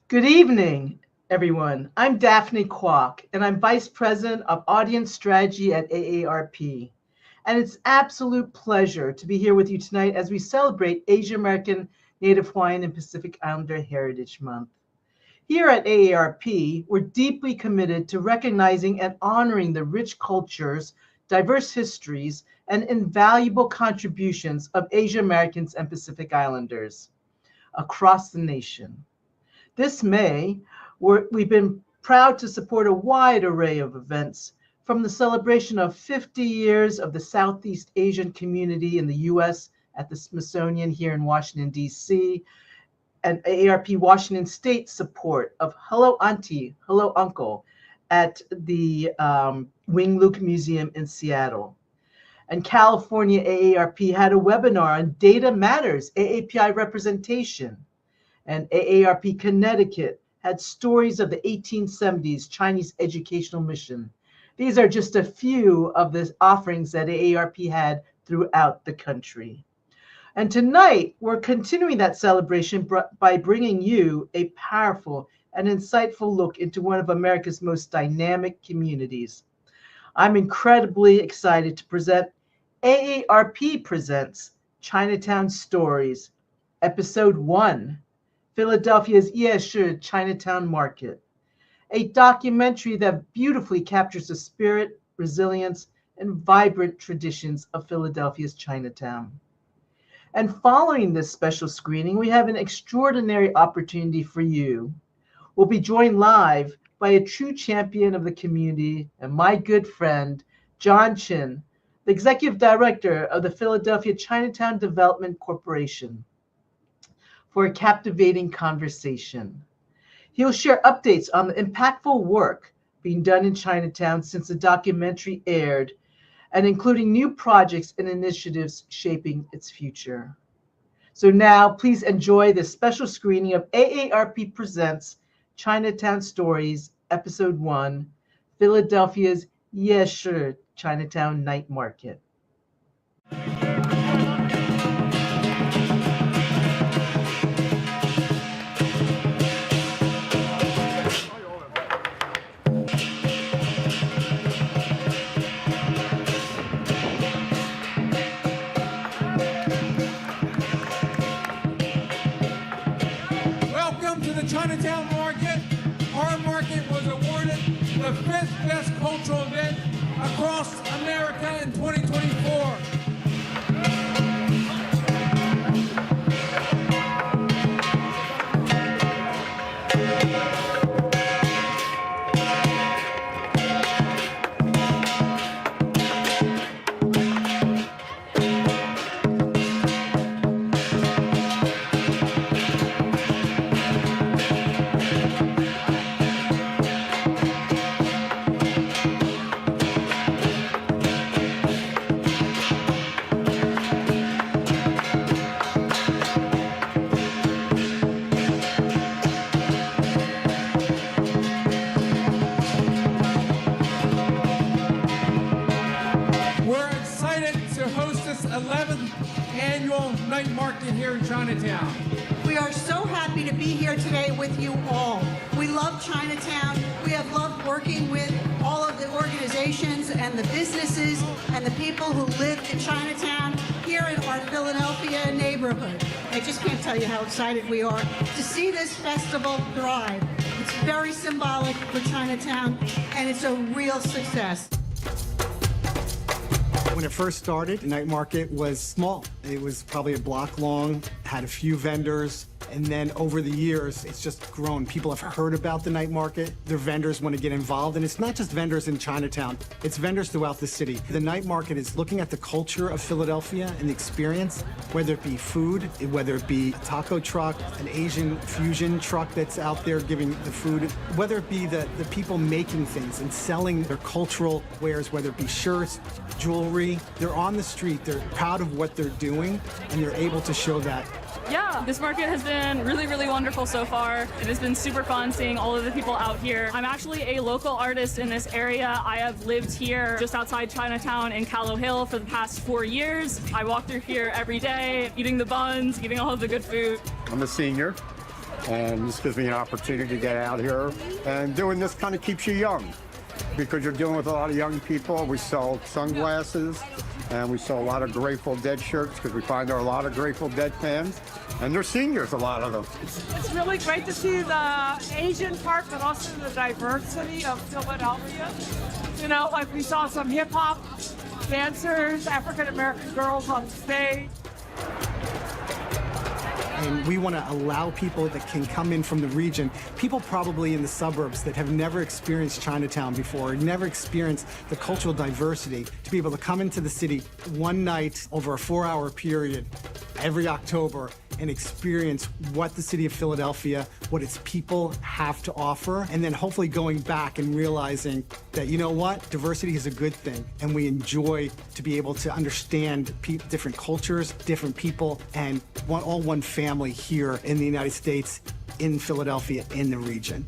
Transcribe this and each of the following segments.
Good evening, everyone. I'm Daphne Kwok, and I'm Vice President of Audience Strategy at AARP. And it's an absolute pleasure to be here with you tonight as we celebrate Asian American, Native Hawaiian, and Pacific Islander Heritage Month. Here at AARP, we're deeply committed to recognizing and honoring the rich cultures, diverse histories, and invaluable contributions of Asian Americans and Pacific Islanders across the nation. This May, we've been proud to support a wide array of events, from the celebration of 50 years of the Southeast Asian community in the U.S. at the Smithsonian here in Washington, D.C., and AARP Washington State support of Hello Auntie, Hello Uncle at the Wing Luke Museum in Seattle. And California AARP had a webinar on Data Matters, AAPI representation. And AARP Connecticut had stories of the 1870s Chinese educational mission. These are just a few of the offerings that AARP had throughout the country. And tonight, we're continuing that celebration by bringing you a powerful and insightful look into one of America's most dynamic communities. I'm incredibly excited to present AARP Presents Chinatown Stories, Episode 1. Philadelphia's YeShi Chinatown Market, a documentary that beautifully captures the spirit, resilience, and vibrant traditions of Philadelphia's Chinatown. And following this special screening, we have an extraordinary opportunity for you. We'll be joined live by a true champion of the community and my good friend, John Chin, the Executive Director of the Philadelphia Chinatown Development Corporation, for a captivating conversation. He'll share updates on the impactful work being done in Chinatown since the documentary aired, and including new projects and initiatives shaping its future. So now, please enjoy this special screening of AARP Presents Chinatown Stories, Episode 1, Philadelphia's YeShi Chinatown Night Market. Chinatown Market. Our market was awarded the 5th best cultural event across America in 2024. Night Market here in Chinatown. We are so happy to be here today with you all. We love Chinatown. We have loved working with all of the organizations and the businesses and the people who live in Chinatown here in our Philadelphia neighborhood. I just can't tell you how excited we are to see this festival thrive. It's very symbolic for Chinatown, and it's a real success. When it first started, Night Market was small. It was probably a block long, had a few vendors, and then over the years, it's just grown. People have heard about the Night Market. Their vendors want to get involved, and it's not just vendors in Chinatown, it's vendors throughout the city. The Night Market is looking at the culture of Philadelphia and the experience, whether it be food, whether it be a taco truck, an Asian fusion truck that's out there giving the food, whether it be the people making things and selling their cultural wares, whether it be shirts, jewelry. They're on the street, they're proud of what they're doing, and they're able to show that. Yeah, this market has been really, really wonderful so far. It has been super fun seeing all of the people out here. I'm actually a local artist in this area. I have lived here just outside Chinatown in Callow Hill for the past 4 years. I walk through here every day, eating the buns, eating all of the good food. I'm a senior. And this gives me an opportunity to get out here. And doing this kind of keeps you young because you're dealing with a lot of young people. We sell sunglasses and we sell a lot of Grateful Dead shirts because we find there are a lot of Grateful Dead fans. And they're seniors, a lot of them. It's really great to see the Asian part, but also the diversity of Philadelphia. You know, like we saw some hip hop dancers, African American girls on stage. And we want to allow people that can come in from the region, people probably in the suburbs that have never experienced Chinatown before, never experienced the cultural diversity, to be able to come into the city one night over a 4-hour period every October and experience what the city of Philadelphia, what its people have to offer, and then hopefully going back and realizing that, you know what, diversity is a good thing, and we enjoy to be able to understand different cultures, different people, and all one family here in the United States, in Philadelphia, in the region.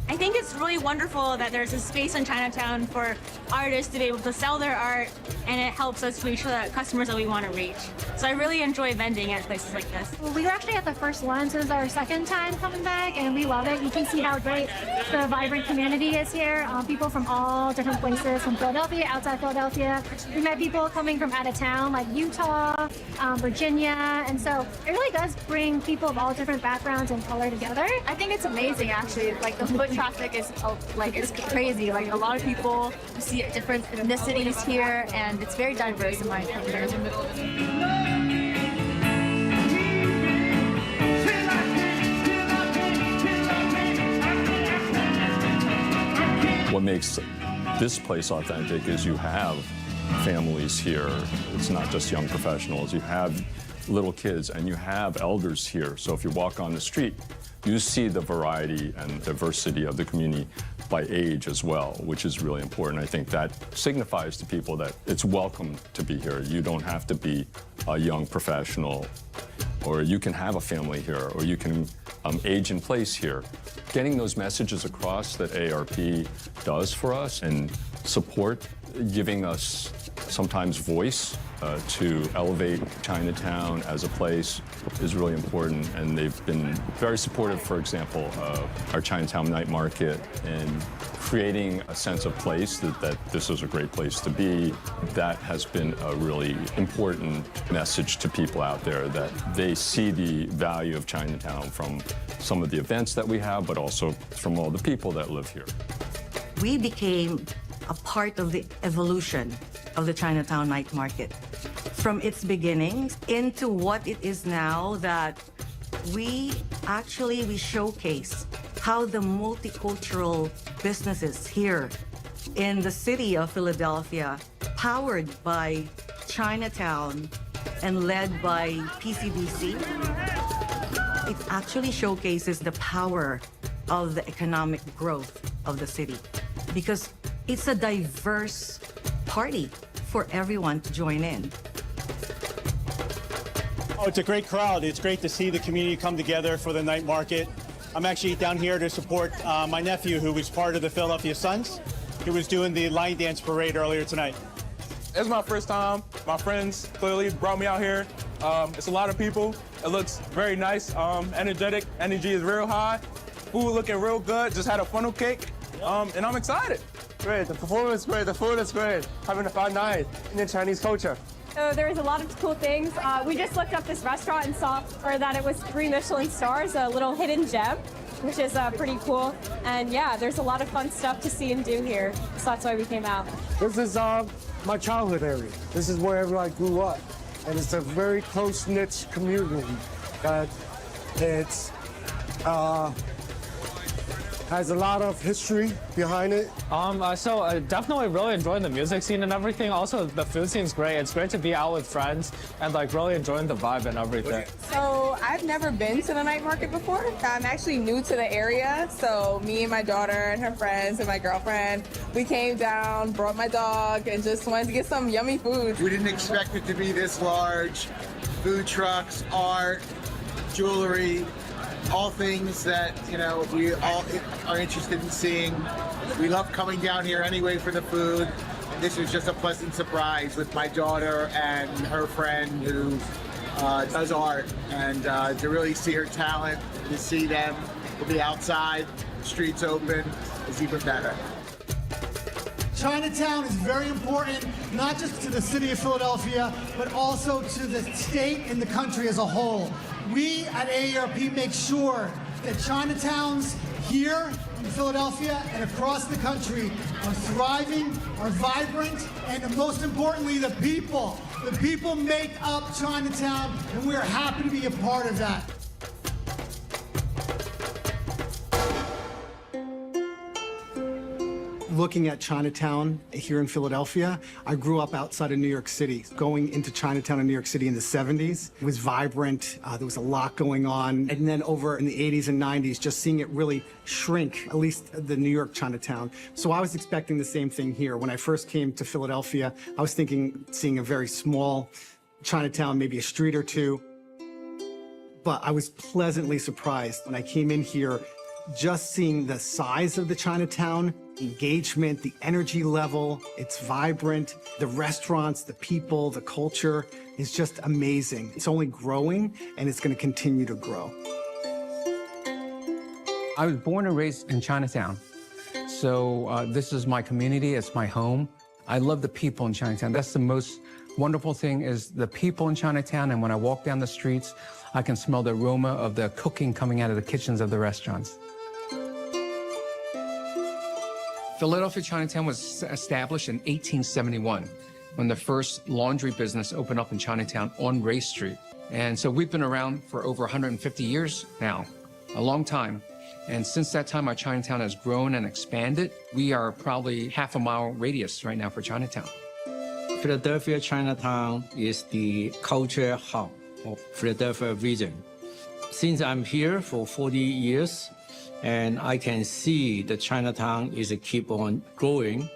I think it's really wonderful that there's a space in Chinatown for artists to be able to sell their art, and it helps us reach the customers that we want to reach. So I really enjoy vending at places like this. Well, we were actually at the first one, so this is our second time coming back, and we love it. You can see how great the vibrant community is here. People from all different places, from Philadelphia, outside Philadelphia. We met people coming from out of town, like Utah, Virginia, and so it really does bring people of all different backgrounds and color together. I think it's amazing, actually. Like the foot traffic is it's crazy. Like a lot of people, you see different ethnicities here, and it's very diverse in my opinion. What makes this place authentic is you have families here. It's not just young professionals. You have little kids and you have elders here. So if you walk on the street, you see the variety and diversity of the community by age as well, which is really important. I think that signifies to people that it's welcome to be here. You don't have to be a young professional, or you can have a family here, or you can age in place here. Getting those messages across that AARP does for us and support, giving us sometimes voice to elevate Chinatown as a place is really important, and they've been very supportive, for example, our Chinatown Night Market, and creating a sense of place that this is a great place to be. That has been a really important message to people out there, that they see the value of Chinatown from some of the events that we have, but also from all the people that live here. We became a part of the evolution of the Chinatown Night Market. From its beginnings into what it is now, that we showcase how the multicultural businesses here in the city of Philadelphia, powered by Chinatown and led by PCDC, it actually showcases the power of the economic growth of the city, because it's a diverse party for everyone to join in. Oh, it's a great crowd. It's great to see the community come together for the night market. I'm actually down here to support my nephew, who was part of the Philadelphia Suns. He was doing the line dance parade earlier tonight. It's my first time. My friends clearly brought me out here. It's a lot of people. It looks very nice, energetic. Energy is real high. Food looking real good. Just had a funnel cake, and I'm excited. Great, the performance is great, the food is great. Having a fun night in the Chinese culture. So there's a lot of cool things. We just looked up this restaurant and saw that it was 3 Michelin stars, a little hidden gem, which is pretty cool. And yeah, there's a lot of fun stuff to see and do here. So that's why we came out. This is my childhood area. This is where everyone grew up. And it's a very close-knit community that has a lot of history behind it. So definitely really enjoying the music scene and everything. Also, the food scene's great. It's great to be out with friends and really enjoying the vibe and everything. So I've never been to the night market before. I'm actually new to the area. So me and my daughter and her friends and my girlfriend, we came down, brought my dog, and just wanted to get some yummy food. We didn't expect it to be this large. Food trucks, art, jewelry, all things that, we all are interested in seeing. We love coming down here anyway for the food. And this was just a pleasant surprise with my daughter and her friend who does art, and to really see her talent to see them. We'll be outside, streets open, it's even better. Chinatown is very important, not just to the city of Philadelphia, but also to the state and the country as a whole. We at AARP make sure that Chinatowns here in Philadelphia and across the country are thriving, are vibrant, and most importantly, the people. The people make up Chinatown, and we're happy to be a part of that. Looking at Chinatown here in Philadelphia, I grew up outside of New York City. Going into Chinatown in New York City in the 70s, it was vibrant, there was a lot going on. And then over in the 80s and 90s, just seeing it really shrink, at least the New York Chinatown. So I was expecting the same thing here. When I first came to Philadelphia, I was thinking seeing a very small Chinatown, maybe a street or two. But I was pleasantly surprised when I came in here, just seeing the size of the Chinatown, engagement, the energy level, it's vibrant, the restaurants, the people, the culture is just amazing. It's only growing and it's going to continue to grow. I was born and raised in Chinatown. So this is my community, it's my home. I love the people in Chinatown. That's the most wonderful thing is the people in Chinatown, and when I walk down the streets, I can smell the aroma of the cooking coming out of the kitchens of the restaurants. Philadelphia Chinatown was established in 1871 when the first laundry business opened up in Chinatown on Race Street. And so we've been around for over 150 years now, a long time. And since that time, our Chinatown has grown and expanded. We are probably half a mile radius right now for Chinatown. Philadelphia Chinatown is the culture hub of Philadelphia region. Since I'm here for 40 years, and I can see the Chinatown is keep on growing.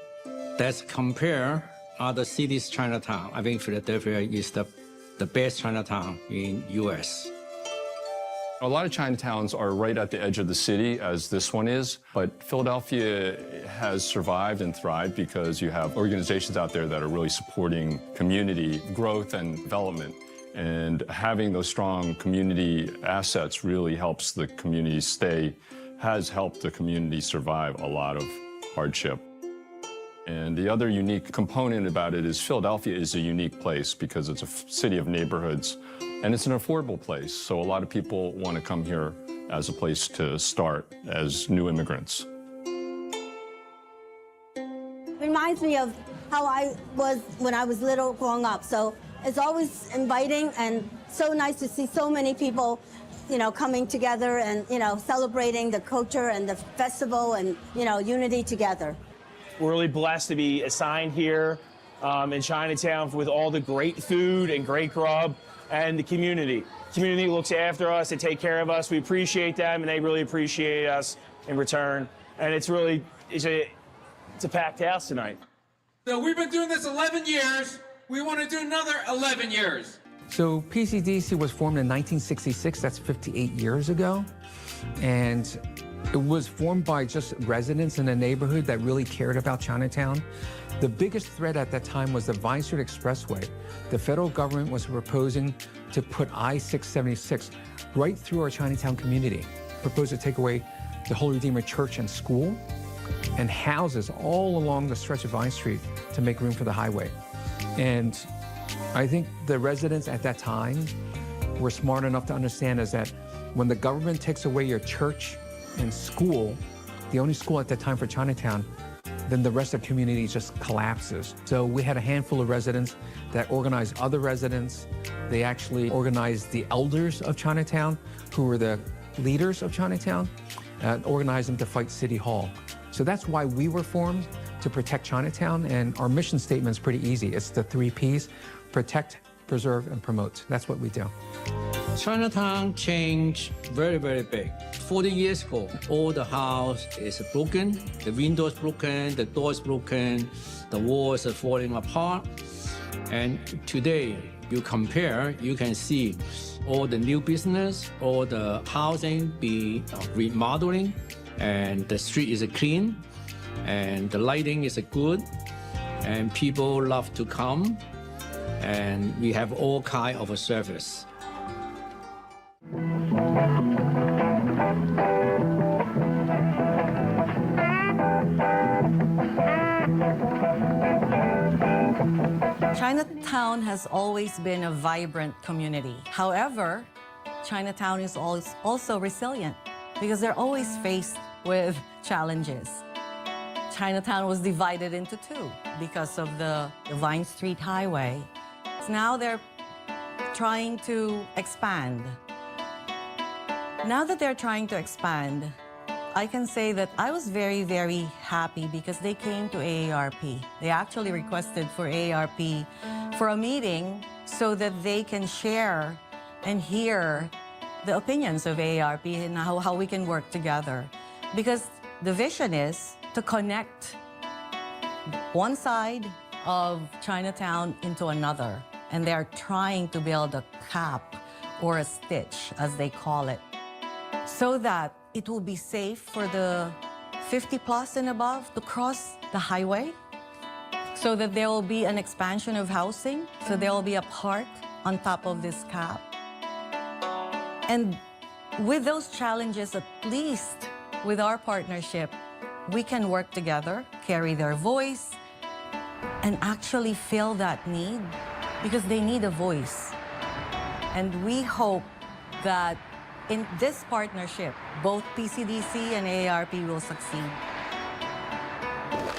That's compare other cities' Chinatown. I think Philadelphia is the best Chinatown in U.S. A lot of Chinatowns are right at the edge of the city, as this one is, but Philadelphia has survived and thrived because you have organizations out there that are really supporting community growth and development. And having those strong community assets really helps the community has helped the community survive a lot of hardship. And the other unique component about it is Philadelphia is a unique place because it's a city of neighborhoods and it's an affordable place. So a lot of people want to come here as a place to start as new immigrants. Reminds me of how I was when I was little growing up. So it's always inviting and so nice to see so many people coming together and, celebrating the culture and the festival and, unity together. We're really blessed to be assigned here in Chinatown with all the great food and great grub and the community. The community looks after us, they take care of us. We appreciate them and they really appreciate us in return. And it's a packed house tonight. So we've been doing this 11 years. We want to do another 11 years. So PCDC was formed in 1966, that's 58 years ago. And it was formed by just residents in the neighborhood that really cared about Chinatown. The biggest threat at that time was the Vine Street Expressway. The federal government was proposing to put I-676 right through our Chinatown community, proposed to take away the Holy Redeemer Church and school and houses all along the stretch of Vine Street to make room for the highway. And I think the residents at that time were smart enough to understand is that when the government takes away your church and school, the only school at that time for Chinatown, then the rest of the community just collapses. So we had a handful of residents that organized other residents. They actually organized the elders of Chinatown, who were the leaders of Chinatown, and organized them to fight City Hall. So that's why we were formed, to protect Chinatown, and our mission statement is pretty easy. It's the 3 Ps: protect, preserve, and promote. That's what we do. Chinatown changed very, very big. 40 years ago, all the house is broken, the windows broken, the doors broken, the walls are falling apart. And today, you compare, you can see all the new business, all the housing be remodeling, and the street is clean, and the lighting is good, and people love to come, and we have all kind of a service. Chinatown has always been a vibrant community. However, Chinatown is also resilient because they're always faced with challenges. Chinatown was divided into two because of the Vine Street Highway. Now they're trying to expand. Now that they're trying to expand, I can say that I was very, very happy because they came to AARP. They actually requested for AARP for a meeting so that they can share and hear the opinions of AARP and how we can work together. Because the vision is to connect one side of Chinatown into another. And they're trying to build a cap or a stitch, as they call it, so that it will be safe for the 50 plus and above to cross the highway, so that there will be an expansion of housing, so there will be a park on top of this cap. And with those challenges, at least with our partnership, we can work together, carry their voice, and actually fill that need, because they need a voice. And we hope that in this partnership, both PCDC and AARP will succeed.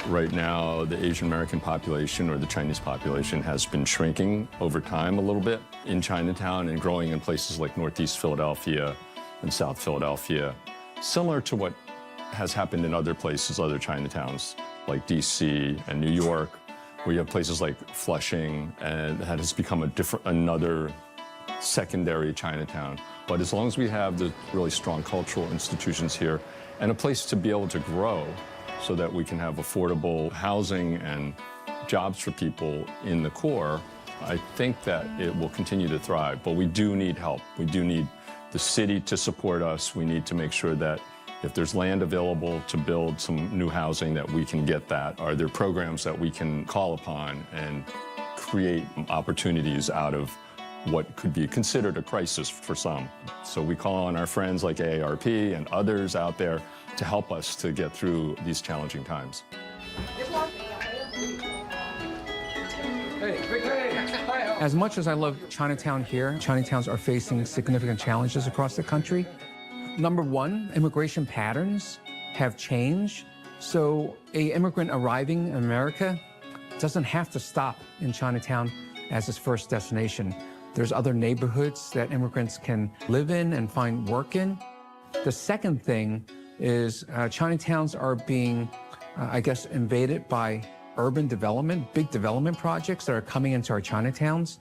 Right now, the Asian American population or the Chinese population has been shrinking over time a little bit in Chinatown and growing in places like Northeast Philadelphia and South Philadelphia, similar to what has happened in other places, other Chinatowns like DC and New York, where you have places like Flushing, and that has become another secondary Chinatown. But as long as we have the really strong cultural institutions here and a place to be able to grow so that we can have affordable housing and jobs for people in the core, I think that it will continue to thrive. But we do need help. We do need the city to support us. We need to make sure that if there's land available to build some new housing, that we can get that. Are there programs that we can call upon and create opportunities out of what could be considered a crisis for some? So we call on our friends like AARP and others out there to help us to get through these challenging times. As much as I love Chinatown here, Chinatowns are facing significant challenges across the country. Number one, immigration patterns have changed. So an immigrant arriving in America doesn't have to stop in Chinatown as his first destination. There's other neighborhoods that immigrants can live in and find work in. The second thing is Chinatowns are being, invaded by urban development, big development projects that are coming into our Chinatowns.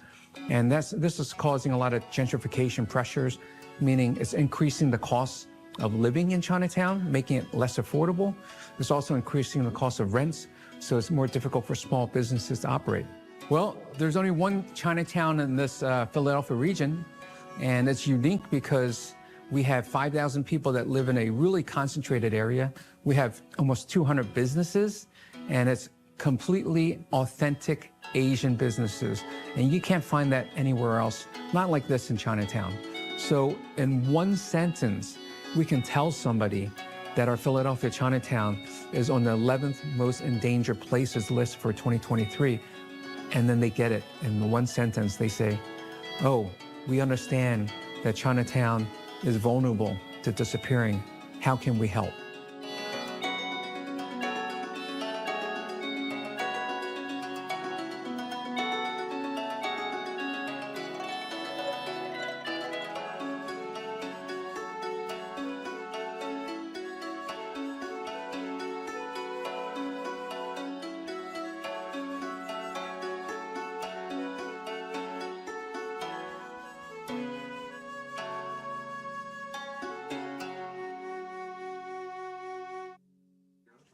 And this is causing a lot of gentrification pressures, meaning it's increasing the cost of living in Chinatown, making it less affordable. It's also increasing the cost of rents, so it's more difficult for small businesses to operate. Well, there's only one Chinatown in this Philadelphia region, and it's unique because we have 5,000 people that live in a really concentrated area. We have almost 200 businesses, and it's completely authentic Asian businesses. And you can't find that anywhere else, not like this in Chinatown. So in one sentence, we can tell somebody that our Philadelphia Chinatown is on the 11th most endangered places list for 2023. And then they get it. In one sentence, they say, oh, we understand that Chinatown is vulnerable to disappearing. How can we help?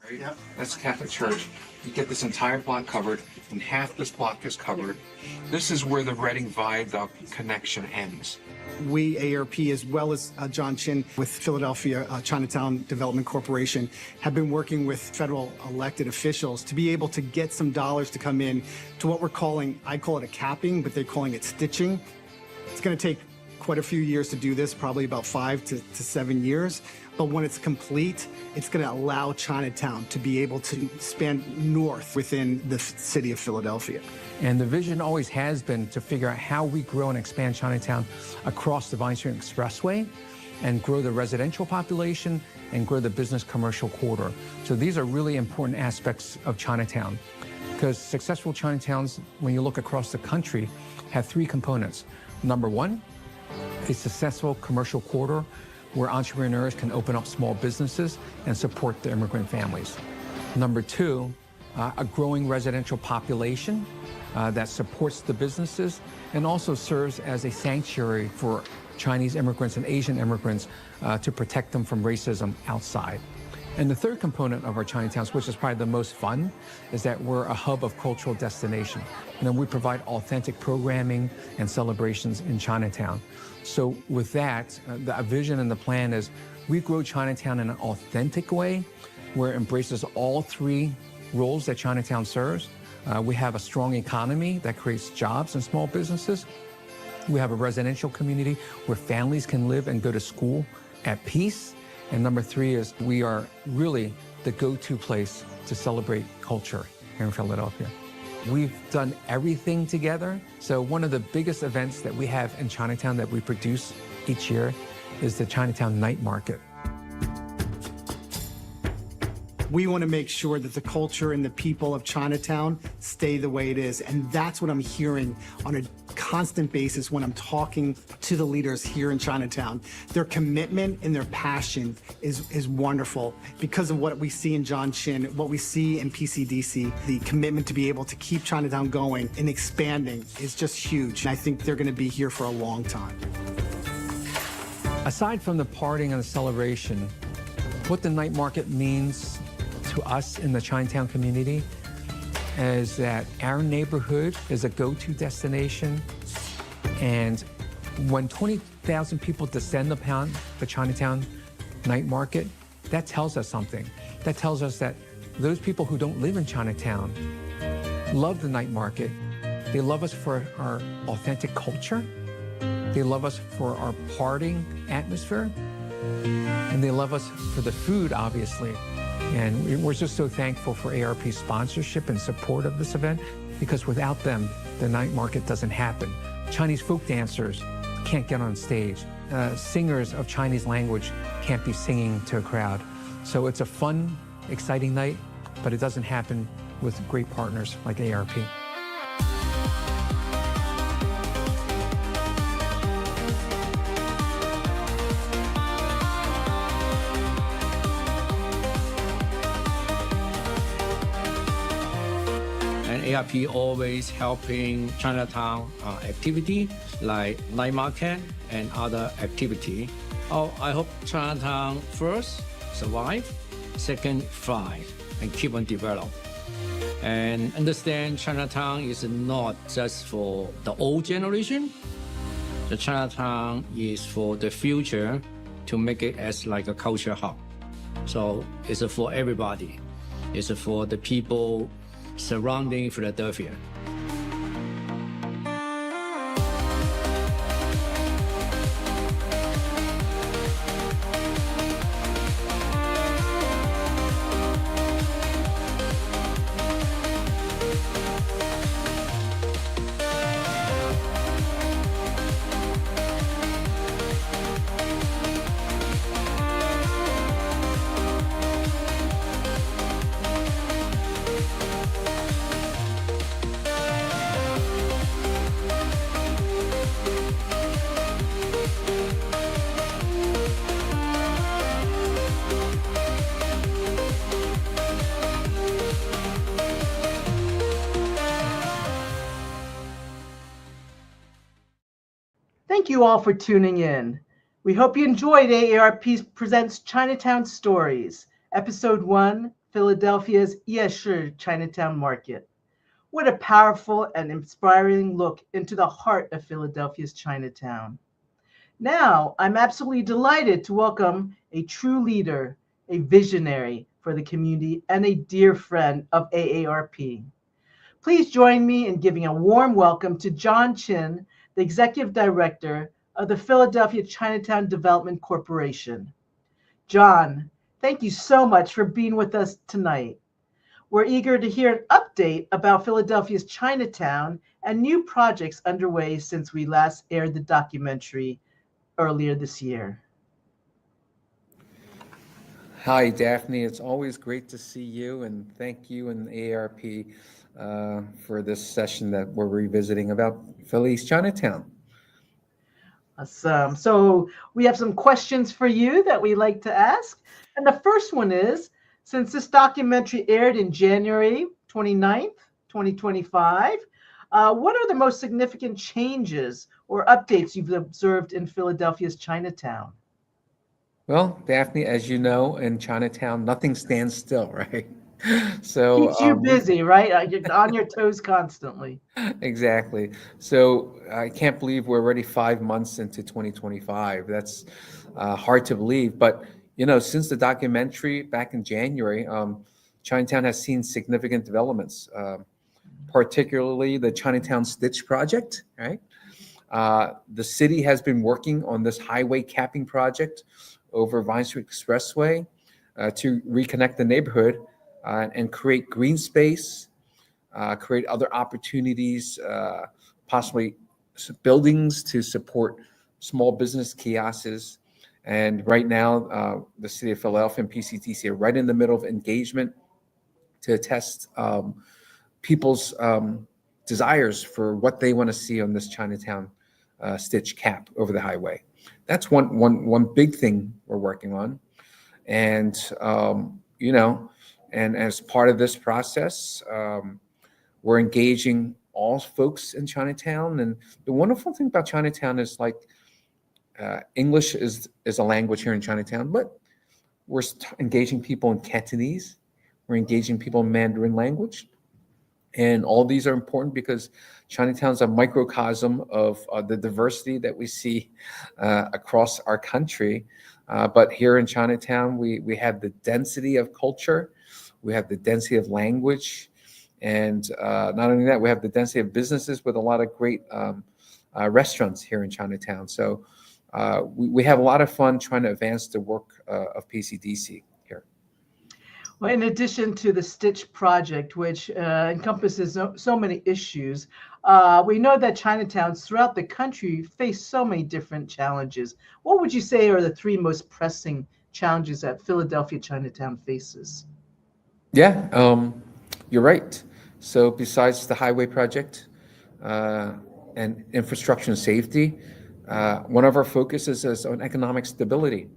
Yep, that's Catholic Church. You get this entire block covered, and half this block is covered. This is where the Reading Viaduct connection ends. We, AARP, as well as John Chin with Philadelphia Chinatown Development Corporation, have been working with federal elected officials to be able to get some dollars to come in to what we're calling, I call it a capping, but they're calling it stitching. It's going to take quite a few years to do this, probably about 5 to 7 years. But when it's complete, it's going to allow Chinatown to be able to span north within the city of Philadelphia. And the vision always has been to figure out how we grow and expand Chinatown across the Vine Street Expressway and grow the residential population and grow the business commercial corridor. So these are really important aspects of Chinatown, because successful Chinatowns, when you look across the country, have 3 components. Number 1, a successful commercial corridor where entrepreneurs can open up small businesses and support their immigrant families. Number 2, a growing residential population that supports the businesses and also serves as a sanctuary for Chinese immigrants and Asian immigrants to protect them from racism outside. And the third component of our Chinatowns, which is probably the most fun, is that we're a hub of cultural destination. And then we provide authentic programming and celebrations in Chinatown. So with that, the vision and the plan is we grow Chinatown in an authentic way where it embraces all 3 roles that Chinatown serves. We have a strong economy that creates jobs and small businesses. We have a residential community where families can live and go to school at peace. And number 3 is we are really the go-to place to celebrate culture here in Philadelphia. We've done everything together. So one of the biggest events that we have in Chinatown that we produce each year is the Chinatown Night Market. We want to make sure that the culture and the people of Chinatown stay the way it is. And that's what I'm hearing on a constant basis when I'm talking to the leaders here in Chinatown. Their commitment and their passion is wonderful because of what we see in John Chin, what we see in PCDC. The commitment to be able to keep Chinatown going and expanding is just huge. And I think they're going to be here for a long time. Aside from the partying and the celebration, what the night market means to us in the Chinatown community is that our neighborhood is a go-to destination. And when 20,000 people descend upon the Chinatown Night Market, that tells us something. That tells us that those people who don't live in Chinatown love the night market. They love us for our authentic culture. They love us for our partying atmosphere. And they love us for the food, obviously. And we're just so thankful for AARP's sponsorship and support of this event, because without them, the night market doesn't happen. Chinese folk dancers can't get on stage. Singers of Chinese language can't be singing to a crowd. So it's a fun, exciting night, but it doesn't happen with great partners like AARP. AARP always helping Chinatown activity like night market and other activity. I hope Chinatown first survive, second thrive, and keep on develop. And understand Chinatown is not just for the old generation. The Chinatown is for the future to make it as like a culture hub. So it's for everybody. It's for the people surrounding Philadelphia. Thank you all for tuning in. We hope you enjoyed AARP Presents Chinatown Stories, Episode 1, Philadelphia's YeShi Chinatown Market. What a powerful and inspiring look into the heart of Philadelphia's Chinatown. Now, I'm absolutely delighted to welcome a true leader, a visionary for the community, and a dear friend of AARP. Please join me in giving a warm welcome to John Chin, the Executive Director of the Philadelphia Chinatown Development Corporation. John, thank you so much for being with us tonight. We're eager to hear an update about Philadelphia's Chinatown and new projects underway since we last aired the documentary earlier this year. Hi, Daphne. It's always great to see you, and thank you and AARP for this session that we're revisiting about Philly's Chinatown. Awesome. So we have some questions for you that we like to ask. And the first one is, since this documentary aired in January 29th, 2025, what are the most significant changes or updates you've observed in Philadelphia's Chinatown? Well, Daphne, as you know, in Chinatown, nothing stands still, right? So Keeps you busy, right? You're on your toes constantly. exactly. So I can't believe we're already 5 months into 2025. That's hard to believe. But, since the documentary back in January, Chinatown has seen significant developments, particularly the Chinatown Stitch project, right? The city has been working on this highway capping project over Vine Street Expressway to reconnect the neighborhood and create green space, create other opportunities, possibly buildings to support small business kiosks. And right now, the city of Philadelphia and PCDC are right in the middle of engagement to test people's desires for what they want to see on this Chinatown Stitch cap over the highway. That's one big thing we're working on. And, and as part of this process, we're engaging all folks in Chinatown. And the wonderful thing about Chinatown is English is a language here in Chinatown, but we're engaging people in Cantonese. We're engaging people in Mandarin language. And all these are important because Chinatown's a microcosm of the diversity that we see across our country. But here in Chinatown, we have the density of culture, we have the density of language, and not only that, we have the density of businesses with a lot of great restaurants here in Chinatown. So we have a lot of fun trying to advance the work of PCDC here. Well, in addition to the Stitch project, which encompasses so many issues, we know that Chinatowns throughout the country face so many different challenges. What would you say are the three most pressing challenges that Philadelphia Chinatown faces? Yeah, you're right. So besides the highway project and infrastructure and safety, one of our focuses is on economic stability,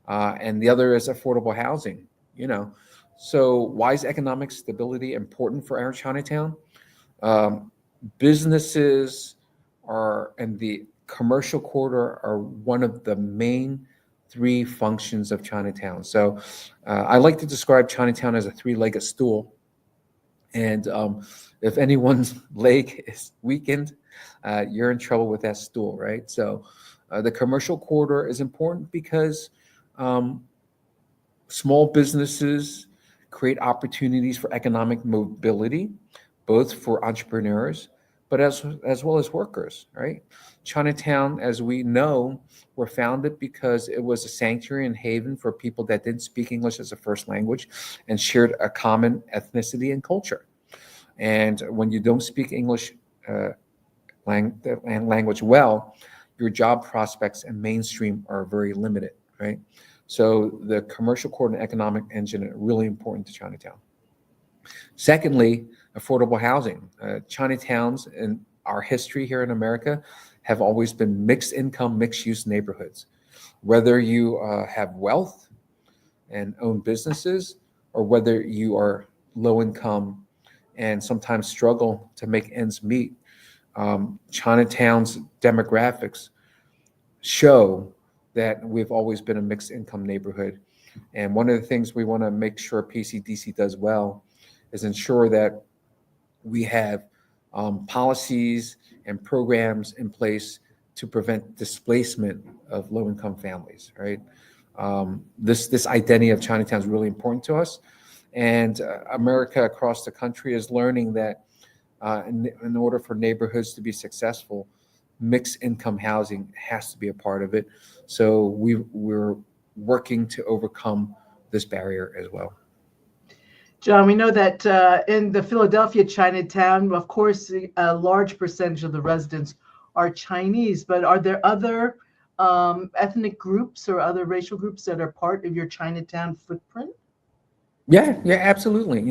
and the other is affordable housing. So why is economic stability important for our Chinatown? Businesses and the commercial corridor are one of the main three functions of Chinatown. So I like to describe Chinatown as a three-legged stool. And if anyone's leg is weakened, you're in trouble with that stool, right? So the commercial corridor is important because small businesses create opportunities for economic mobility, both for entrepreneurs, but as well as workers, right? Chinatown, as we know, were founded because it was a sanctuary and haven for people that didn't speak English as a first language and shared a common ethnicity and culture. And when you don't speak English language well, your job prospects and mainstream are very limited, right? So the commercial corridor and economic engine are really important to Chinatown. Secondly, affordable housing. Chinatowns in our history here in America have always been mixed income, mixed use neighborhoods. Whether you have wealth and own businesses, or whether you are low income and sometimes struggle to make ends meet, Chinatown's demographics show that we've always been a mixed income neighborhood. And one of the things we want to make sure PCDC does well is ensure that we have policies and programs in place to prevent displacement of low income families, right? This identity of Chinatown is really important to us. And America across the country is learning that in order for neighborhoods to be successful, mixed income housing has to be a part of it. So we're working to overcome this barrier as well. John, we know that in the Philadelphia Chinatown, of course, a large percentage of the residents are Chinese, but are there other ethnic groups or other racial groups that are part of your Chinatown footprint? Yeah, absolutely.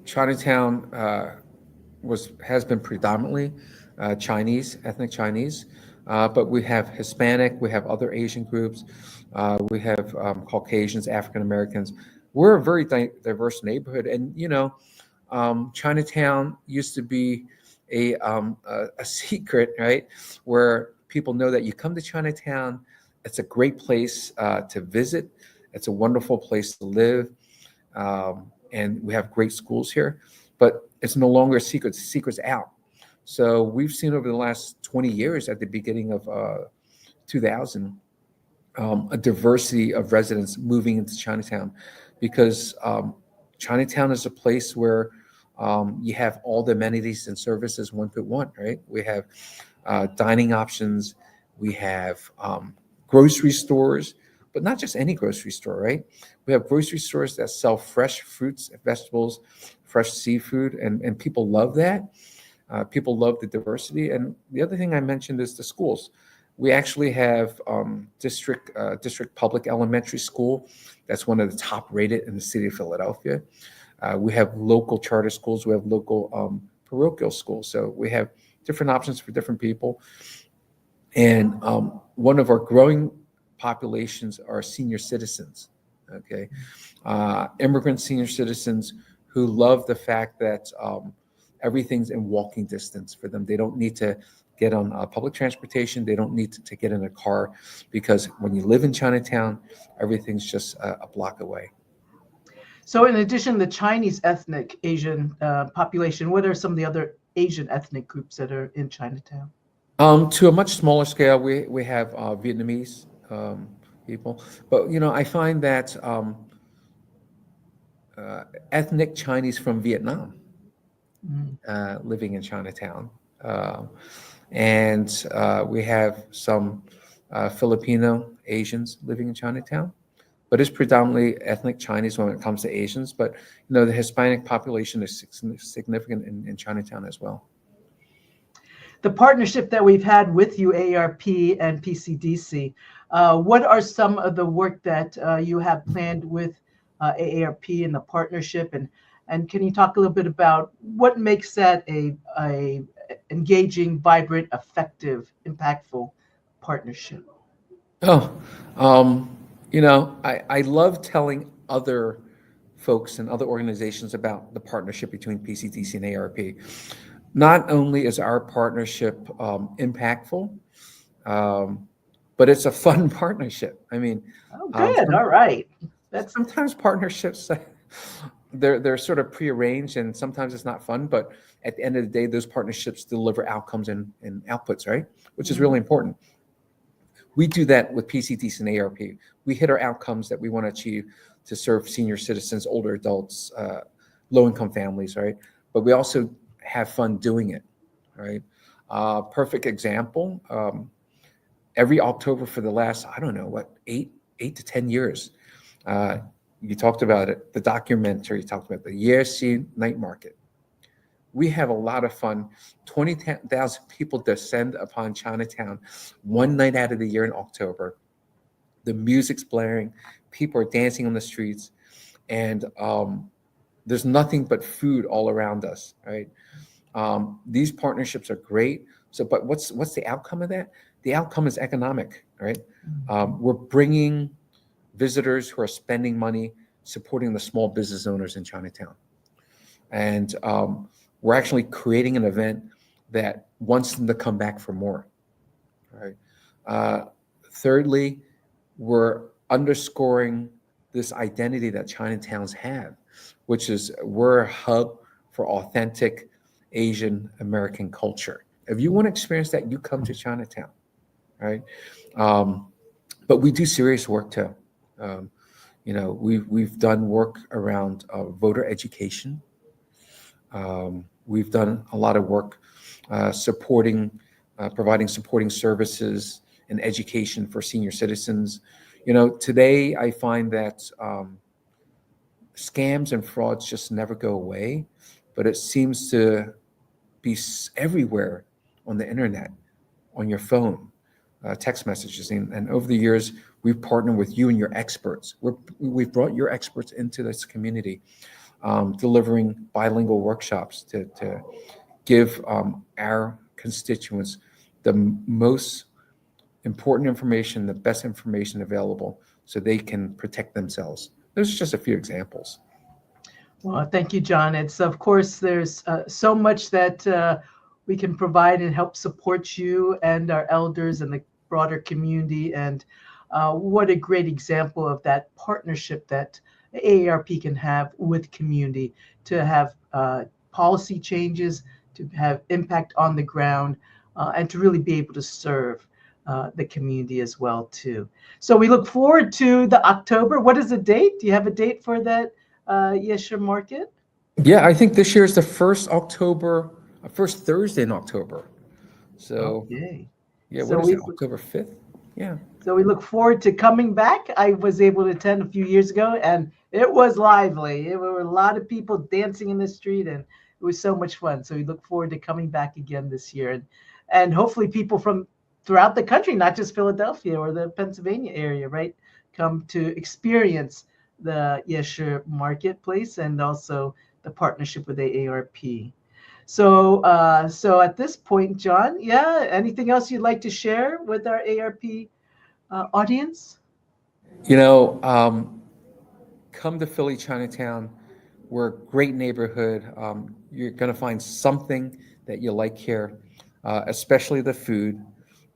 Chinatown has been predominantly Chinese, ethnic Chinese, but we have Hispanic, we have other Asian groups, we have Caucasians, African Americans. We're a very diverse neighborhood, and Chinatown used to be a secret, right? Where people know that you come to Chinatown, it's a great place to visit. It's a wonderful place to live, and we have great schools here. But it's no longer a secret. The secret's out. So we've seen over the last 20 years, at the beginning of 2000, a diversity of residents moving into Chinatown, because Chinatown is a place where you have all the amenities and services one could want, right? We have dining options, we have grocery stores, but not just any grocery store, right? We have grocery stores that sell fresh fruits and vegetables, fresh seafood, and people love that. People love the diversity. And the other thing I mentioned is the schools. We actually have district public elementary school. That's one of the top rated in the city of Philadelphia. We have local charter schools. We have local parochial schools. So we have different options for different people. And one of our growing populations are senior citizens, okay? Immigrant senior citizens who love the fact that everything's in walking distance for them. They don't need to get on public transportation. They don't need to get in a car, because when you live in Chinatown, everything's just a block away. So in addition to the Chinese ethnic Asian population, what are some of the other Asian ethnic groups that are in Chinatown? To a much smaller scale, we have Vietnamese people. But, I find that ethnic Chinese from Vietnam living in Chinatown. And we have some Filipino Asians living in Chinatown, but it's predominantly ethnic Chinese when it comes to Asians. But the Hispanic population is significant in Chinatown as well. The partnership that we've had with you, AARP and PCDC, what are some of the work that you have planned with AARP and the partnership, and can you talk a little bit about what makes that a engaging, vibrant, effective, impactful partnership? I love telling other folks and other organizations about the partnership between PCDC and AARP. Not only is our partnership impactful, but it's a fun partnership. I mean, good. All right. Sometimes partnerships, they're sort of prearranged, and sometimes it's not fun. But at the end of the day, those partnerships deliver outcomes and outputs, right? Which is really important. We do that with PCDC and AARP. We hit our outcomes that we want to achieve to serve senior citizens, older adults, low-income families, right? But we also have fun doing it, right? Perfect example. Every October for the last, 8 to 10 years, you talked about it, the documentary talked about the YeShi Night Market. We have a lot of fun. 20,000 people descend upon Chinatown one night out of the year in October. The music's blaring, people are dancing on the streets, and there's nothing but food all around us, right? These partnerships are great. But what's the outcome of that? The outcome is economic, right? We're bringing visitors who are spending money supporting the small business owners in Chinatown. And we're actually creating an event that wants them to come back for more, right? Thirdly, we're underscoring this identity that Chinatowns have, which is we're a hub for authentic Asian American culture. If you want to experience that, you come to Chinatown, right? But we do serious work too. We've done work around voter education. We've done a lot of work supporting providing supporting services and education for senior citizens. Today I find that scams and frauds just never go away, but it seems to be everywhere on the internet, on your phone, text messages. And over the years, we've partnered with you and your experts. We've brought your experts into this community, delivering bilingual workshops to give our constituents the most important information, the best information available so they can protect themselves. Those are just a few examples. Well, thank you, John. It's, of course, there's so much that we can provide and help support you and our elders and the broader community. And what a great example of that partnership that AARP can have with community to have policy changes, to have impact on the ground, and to really be able to serve the community as well, too. So we look forward to the October. What is the date? Do you have a date for that YeShi Market? Yeah, I think this year is the first Thursday in October. So, okay. Yeah, So what is we- it, October 5th? Yeah. So we look forward to coming back. I was able to attend a few years ago, and it was lively. There were a lot of people dancing in the street, and it was so much fun. So we look forward to coming back again this year, and hopefully people from throughout the country, not just Philadelphia or the Pennsylvania area, right, come to experience the YeShi Marketplace and also the partnership with AARP. So, so at this point, John, yeah, anything else you'd like to share with our AARP audience? Come to Philly Chinatown. We're a great neighborhood. You're going to find something that you like here, especially the food.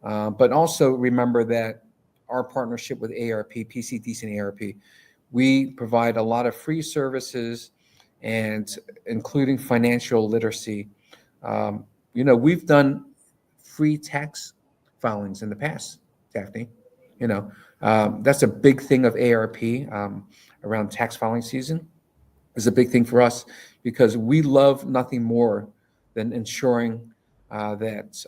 But also remember that our partnership with AARP, PCDC and AARP, we provide a lot of free services, and including financial literacy. We've done free tax filings in the past, Daphne. That's a big thing of AARP around tax filing season. Is a big thing for us because we love nothing more than ensuring that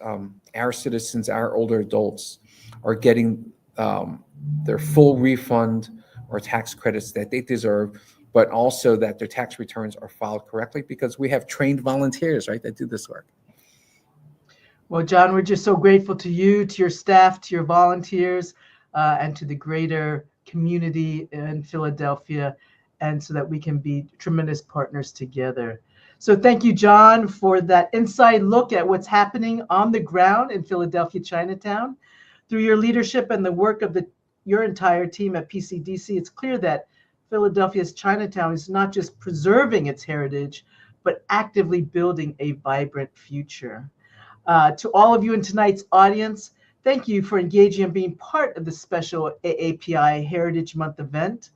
our citizens, our older adults, are getting their full refund or tax credits that they deserve, but also that their tax returns are filed correctly because we have trained volunteers, right, that do this work. Well, John, we're just so grateful to you, to your staff, to your volunteers, and to the greater community in Philadelphia, and so that we can be tremendous partners together. So thank you, John, for that inside look at what's happening on the ground in Philadelphia Chinatown. Through your leadership and the work of your entire team at PCDC, it's clear that Philadelphia's Chinatown is not just preserving its heritage, but actively building a vibrant future. To all of you in tonight's audience, thank you for engaging and being part of the special AAPI Heritage Month event.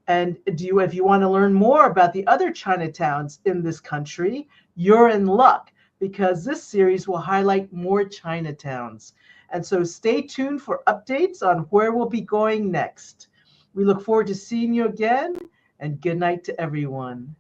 And if you want to learn more about the other Chinatowns in this country, you're in luck because this series will highlight more Chinatowns. And so stay tuned for updates on where we'll be going next. We look forward to seeing you again, and good night to everyone.